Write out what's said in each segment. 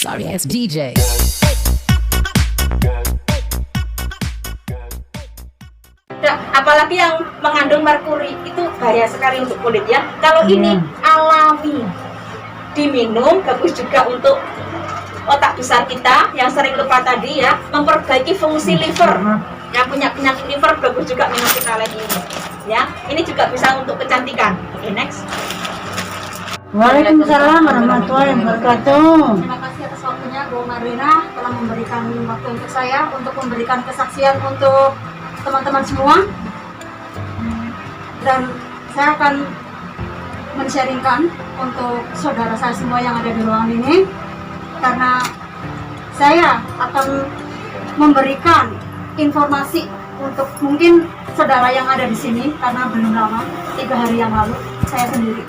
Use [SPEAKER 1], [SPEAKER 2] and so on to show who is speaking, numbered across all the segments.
[SPEAKER 1] Sorry ass DJ.
[SPEAKER 2] Nah, apalagi yang mengandung merkuri itu bahaya sekali untuk kulit ya. Kalau ini alami, diminum bagus juga untuk otak besar kita yang sering lupa tadi ya, memperbaiki fungsi liver. Yang punya penyakit liver bagus juga minum Vitalen ini. Ya, ini juga bisa untuk kecantikan. Oke, next.
[SPEAKER 3] Waalaikumsalam warahmatullahi wabarakatuh.
[SPEAKER 2] Terima kasih atas waktunya Bu Marlina telah memberikan waktu untuk saya untuk memberikan kesaksian untuk teman-teman semua. Dan saya akan men-sharingkan untuk saudara saya semua yang ada di ruangan ini, karena saya akan memberikan informasi untuk mungkin saudara yang ada di sini, karena belum lama, 3 hari yang lalu saya sendiri.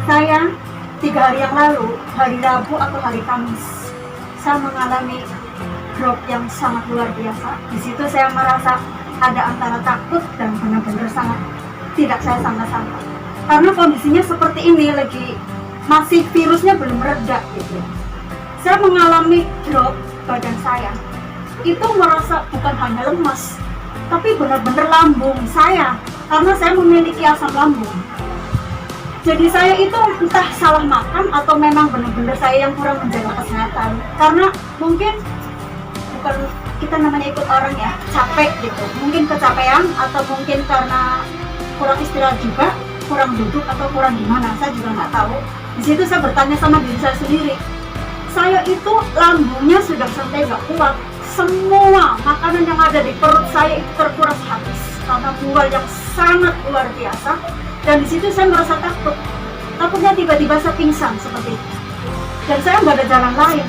[SPEAKER 2] Saya 3 hari yang lalu, hari Rabu atau hari Kamis, saya mengalami drop yang sangat luar biasa. Di situ saya merasa ada antara takut dan benar-benar sangat tidak saya sangka-sangka. Karena kondisinya seperti ini, lagi masih virusnya belum reda gitu. Saya mengalami drop badan saya. Itu merasa bukan hanya lemas, tapi benar-benar lambung saya, karena saya memiliki asam lambung. Jadi saya itu entah salah makan atau memang benar-benar saya yang kurang menjaga kesehatan. Karena mungkin bukan kita namanya ikut orang ya, capek gitu. Mungkin kecapean atau mungkin karena kurang istirahat juga, kurang duduk atau kurang gimana, saya juga nggak tahu. Di situ saya bertanya sama diri saya sendiri. Saya itu lambungnya sudah sampai nggak kuat. Semua makanan yang ada di perut saya itu terkuras habis karena mual yang sangat luar biasa. Dan di situ saya merasa takutnya tiba-tiba saya pingsan seperti itu. Dan saya nggak ada jalan lain.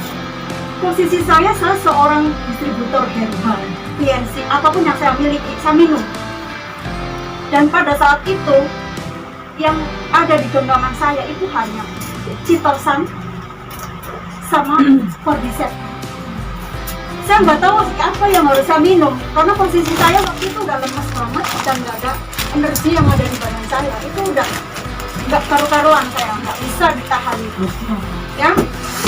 [SPEAKER 2] Posisi saya seorang distributor herbal, PNC, apapun yang saya miliki, saya minum. Dan pada saat itu, yang ada di genggaman saya itu hanya Citosan sama Cordyceps. Saya nggak tahu apa yang harus saya minum, karena posisi saya waktu itu udah lemas banget dan nggak ada energi yang ada di badan saya. Itu udah nggak karu-karuan, saya nggak bisa ditahan itu. Ya,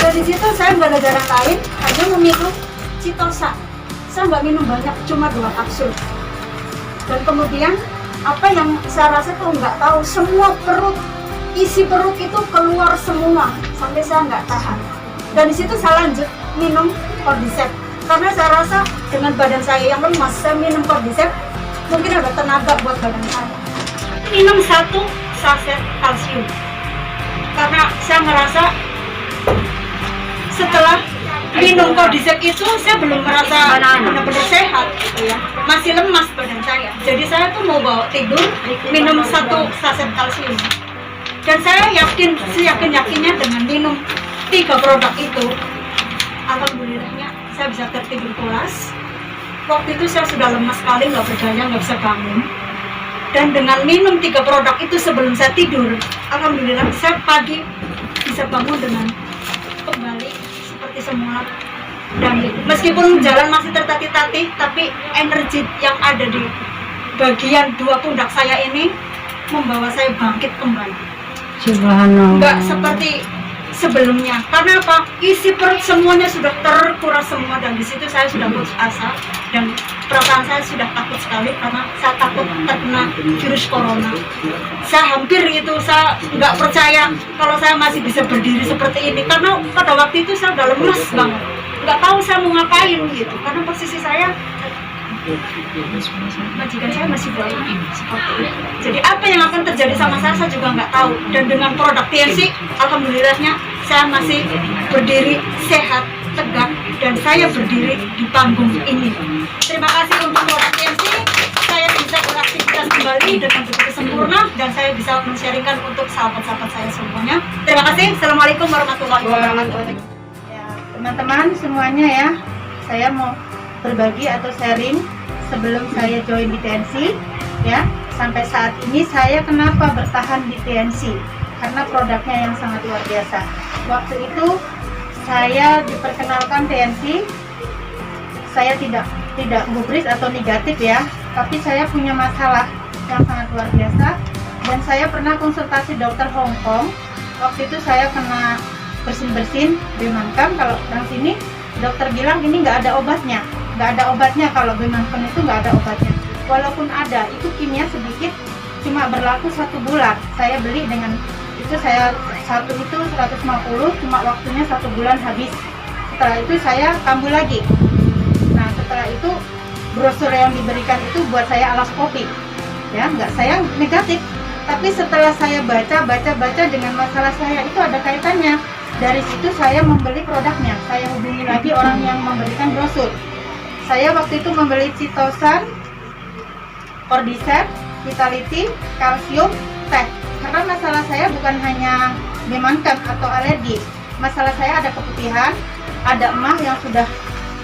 [SPEAKER 2] dari situ saya nggak ada jalan lain, hanya meminum Citosan. Saya nggak minum banyak, cuma 2 kapsul. Dan kemudian apa yang saya rasa tuh nggak tahu, semua isi perut itu keluar semua sampai saya nggak tahan. Dan di situ saya lanjut minum Cordyceps, karena saya rasa dengan badan saya yang lemas, saya minum Cordyceps mungkin ada tenaga buat badan saya. Minum 1 saset kalsium, karena saya merasa setelah minum Cordyceps itu saya belum merasa benar-benar sehat gitu ya, masih lemas badan saya. Jadi saya tuh mau bawa tidur minum 1 saset kalsium. Dan saya yakinnya dengan minum 3 produk itu, alhamdulillahnya saya bisa tertidur pulas. Waktu itu saya sudah lemas sekali, nggak berdaya, nggak bisa bangun. Dan dengan minum 3 produk itu sebelum saya tidur, alhamdulillah saya pagi bisa bangun dengan kembali seperti semula. Dan meskipun jalan masih tertatih-tatih, tapi energi yang ada di bagian 2 pundak saya ini membawa saya bangkit kembali.
[SPEAKER 3] Subhanallah.
[SPEAKER 2] Nggak seperti sebelumnya. Karena apa? Isi perut semuanya sudah terkuras semua, dan di situ saya sudah putus asa dan perasaan saya sudah takut sekali karena saya takut terkena virus corona. Saya hampir itu saya nggak percaya kalau saya masih bisa berdiri seperti ini, karena pada waktu itu saya udah lemas banget, nggak tahu saya mau ngapain gitu, karena posisi saya majikan saya masih bayi seperti itu. Jadi apa yang akan terjadi sama saya juga nggak tahu. Dan dengan produk TNC, alhamdulillahnya saya masih berdiri sehat, tegak, dan saya berdiri di panggung ini. Terima kasih untuk produk TNC, saya bisa beraktivitas kembali dengan begitu sempurna, dan saya bisa men-sharingkan untuk sahabat-sahabat saya semuanya. Terima kasih. Assalamualaikum warahmatullahi wabarakatuh.
[SPEAKER 4] Ya, teman-teman semuanya ya, saya mau berbagi atau sharing sebelum saya join di TNC ya. Sampai saat ini saya kenapa bertahan di TNC, karena produknya yang sangat luar biasa. Waktu itu saya diperkenalkan TNC, saya tidak gubris atau negatif ya, tapi saya punya masalah yang sangat luar biasa. Dan saya pernah konsultasi dokter Hong Kong. Waktu itu saya kena bersin-bersin Bemankam. Kalau orang sini dokter bilang ini nggak ada obatnya, kalau Bemankam itu nggak ada obatnya. Walaupun ada, itu kimia sedikit, cuma berlaku 1 bulan. Saya beli dengan itu, saya satu itu 150, cuma waktunya 1 bulan habis. Setelah itu saya kambuh lagi. Nah setelah itu brosur yang diberikan itu buat saya alas kopi, ya nggak, saya negatif. Tapi setelah saya baca dengan masalah saya itu ada kaitannya. Dari situ saya membeli produknya. Saya hubungi lagi orang yang memberikan brosur. Saya waktu itu membeli Citosan, Cordyceps, Vitality, kalsium, teh. Karena masalah saya bukan hanya Bemankam atau alergi. Masalah saya ada keputihan, ada emah yang sudah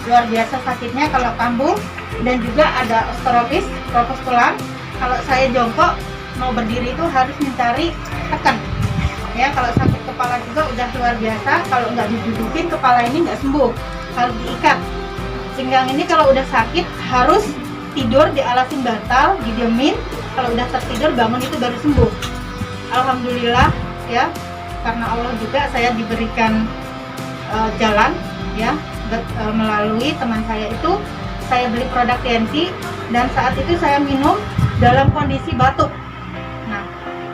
[SPEAKER 4] luar biasa sakitnya kalau kambuh, dan juga ada osteoporosis, propos tulang. Kalau saya jongkok mau berdiri itu harus mencari tekan. Ya, kalau sakit kepala juga udah luar biasa. Kalau nggak didudukin kepala ini nggak sembuh, harus diikat. Pinggang ini kalau udah sakit harus tidur dialasin bantal, didiemin. Kalau udah tertidur bangun itu baru sembuh. Alhamdulillah ya, karena Allah juga saya diberikan jalan ya, melalui teman saya itu. Saya beli produk TNC dan saat itu saya minum dalam kondisi batuk. Nah,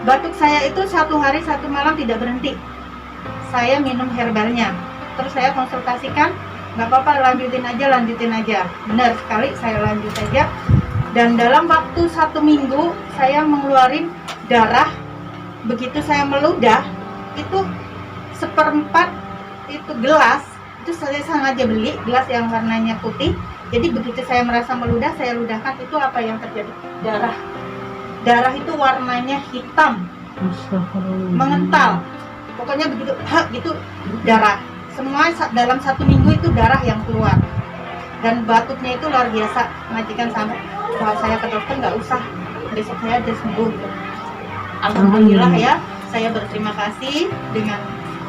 [SPEAKER 4] batuk saya itu 1 hari 1 malam tidak berhenti. Saya minum herbalnya, terus saya konsultasikan, nggak apa-apa, lanjutin aja. Benar sekali, saya lanjut aja. Dan dalam waktu 1 minggu saya mengeluarin darah. Begitu saya meludah, itu 1/4 itu gelas, itu saya sengaja beli gelas yang warnanya putih. Jadi begitu saya merasa meludah, saya ludahkan, itu apa yang terjadi? Darah itu warnanya hitam, mengental. Pokoknya begitu, gitu darah. Semua dalam 1 minggu itu darah yang keluar. Dan batuknya itu luar biasa. Majikan sampai bahwa saya ke dokter, nggak usah, besok saya udah sembuh. Alhamdulillah ya, saya berterima kasih dengan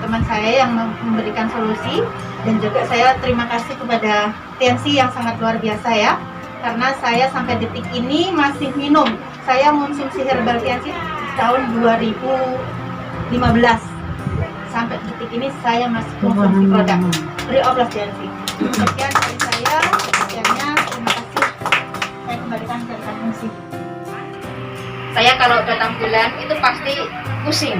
[SPEAKER 4] teman saya yang memberikan solusi, dan juga saya terima kasih kepada TNC yang sangat luar biasa ya, karena saya sampai detik ini masih minum. Saya mengonsumsi herbal TNC tahun 2015 sampai detik ini saya masih konsumsi produk free of love TNC. Sekian dari saya, akhirnya terima kasih, saya kembalikan ke fungsi.
[SPEAKER 1] Saya kalau datang bulan itu pasti pusing,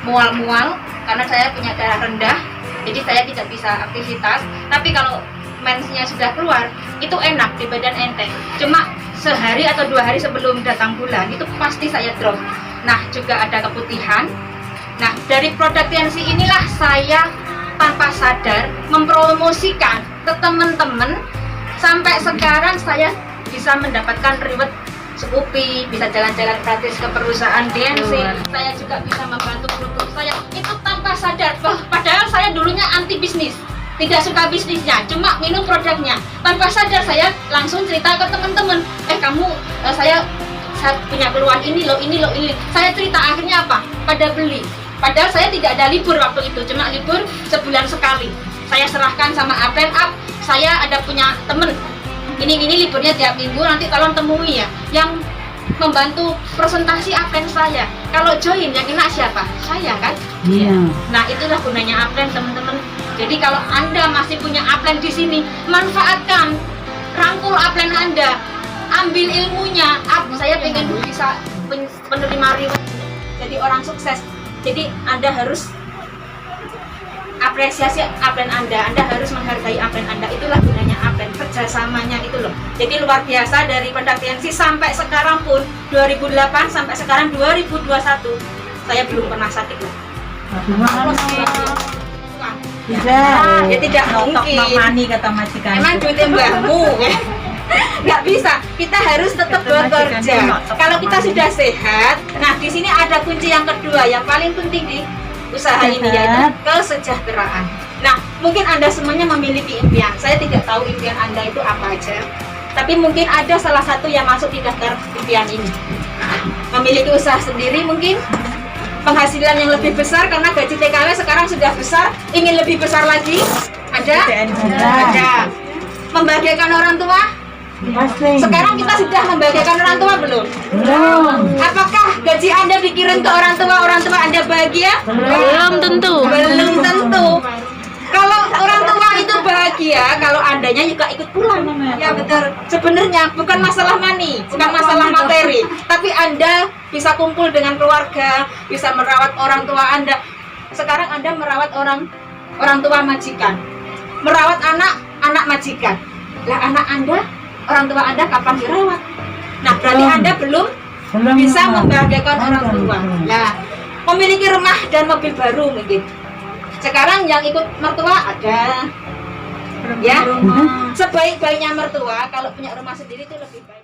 [SPEAKER 1] mual-mual, karena saya punya darah rendah, jadi saya tidak bisa aktivitas. Tapi kalau mensnya sudah keluar, itu enak, di badan enteng. Cuma sehari atau 2 hari sebelum datang bulan, itu pasti saya drop. Nah, juga ada keputihan. Nah, dari produk TNC inilah saya tanpa sadar mempromosikan ke teman-teman. Sampai sekarang saya bisa mendapatkan reward Scoopy, bisa jalan-jalan gratis ke perusahaan TNC. Saya juga bisa membantu produk saya itu tanpa sadar. Padahal saya dulunya anti bisnis, tidak suka bisnisnya, cuma minum produknya. Tanpa sadar saya langsung cerita ke teman-teman, saya punya keluhan ini loh. Saya cerita, akhirnya apa? Pada beli. Padahal saya tidak ada libur waktu itu, cuma libur sebulan sekali. Saya serahkan sama Aplen Up. Saya ada punya temen, ini liburnya tiap minggu, nanti tolong temui ya, yang membantu presentasi Aplen saya. Kalau join yang kena siapa? Saya kan?
[SPEAKER 3] Iya.
[SPEAKER 1] Nah, itulah gunanya Aplen, teman-teman. Jadi kalau Anda masih punya Aplen di sini, manfaatkan, rangkul Aplen Anda, ambil ilmunya. Saya pengen bisa penerima reward, jadi orang sukses. Jadi Anda harus apresiasi Aplen Anda harus menghargai Aplen Anda. Itulah gunanya Aplen, kerjasamanya itu loh. Jadi luar biasa, dari produk TNC sampai sekarang pun 2008 sampai sekarang 2021 saya belum pernah sakit loh. Ya tidak mungkin.
[SPEAKER 3] Mani kata majikan.
[SPEAKER 1] Emang duitnya mbahmu. Nggak bisa, kita harus tetap bekerja. Kalau kita sudah sehat, nah di sini ada kunci yang kedua yang paling penting di usaha ini, yaitu kesejahteraan. Nah, mungkin Anda semuanya memiliki impian. Saya tidak tahu impian Anda itu apa aja, tapi mungkin ada salah satu yang masuk di daftar impian ini. Memiliki usaha sendiri, mungkin penghasilan yang lebih besar karena gaji TKW sekarang sudah besar, ingin lebih besar lagi. Ada? Ada. Membahagiakan orang tua?
[SPEAKER 3] Pasti.
[SPEAKER 1] Sekarang kita sudah membahagiakan orang tua belum?
[SPEAKER 3] Belum.
[SPEAKER 1] Apakah gaji Anda dikirim ke orang tua Anda bahagia?
[SPEAKER 5] Belum tentu.
[SPEAKER 1] Belum tentu. Kalau orang tua itu bahagia, kalau Andanya juga ikut pulang. Ya betul. Sebenarnya bukan masalah money, bukan masalah materi, tapi Anda bisa kumpul dengan keluarga, bisa merawat orang tua Anda. Sekarang Anda merawat orang tua majikan, merawat anak majikan. Lah anak Anda, orang tua Anda kapan dirawat? Nah, berarti Anda belum bisa membahagiakan orang tua. Nah, memiliki rumah dan mobil baru mungkin. Sekarang yang ikut mertua ada, ya. Sebaik-baiknya mertua kalau punya rumah sendiri itu lebih baik.